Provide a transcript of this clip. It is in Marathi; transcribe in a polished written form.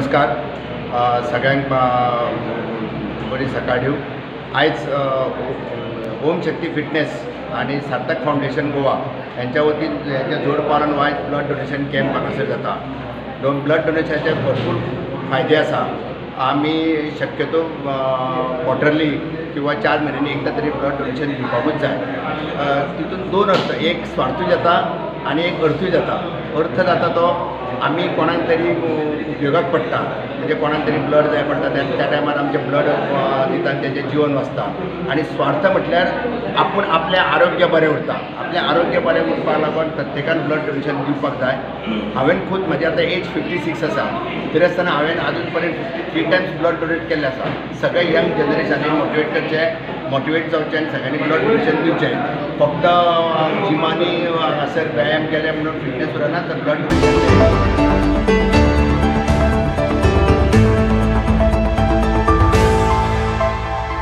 नमस्कार सगळ्यांक बरी सकाळ दिवं। आयज ओम शक्ती फिटनेस आणि सार्थक फाउंडेशन गोवा यांच्या वतीन यांच्या जोड पालन आयज ब्लड डोनेशन कॅम्प हांगासर जाता। ब्लड डोनेशनाचे भरपूर फायदे आसा। आम्ही शक्यतो क्वार्टरली किंवा 4 महिन्यांनी एकदा तरी ब्लड डोनेशन दिवपाकूच जाय। तितून दोन अर्थ, एक स्वार्थूय जाता आणि एक अर्थूय जाता। अर्थ जाता तो आम्ही कोणाक तरी उपयोगाक पडटा, म्हणजे कोणाक तरी ब्लड जाय पडटा त्या टायमार आमचे ब्लड दितात, तेजें जीवन वाचता। आणि स्वार्थ म्हटल्यार आपूण आपलें आरोग्य बरें उरता। आपलें आरोग्य बरें उरपाक लागून प्रत्येकान ब्लड डोनेशन दिवपाक जाय। हांवें खूद म्हजें आतां एज 56 आसा, तरी आसतना हांवें आजून पर्यंत 53 टायम्स ब्लड डोनेट केल्लें आसा। सगळे यंग जनरेशनाक मोटिवेट करचें, मोटिवेट जावचें आनी सगळ्यांनी ब्लड डोनेशन दिवचें। फक्त जिमांनी हांगासर व्यायाम केले म्हणून फिटनेस उरना, तर ब्लड डोनेशन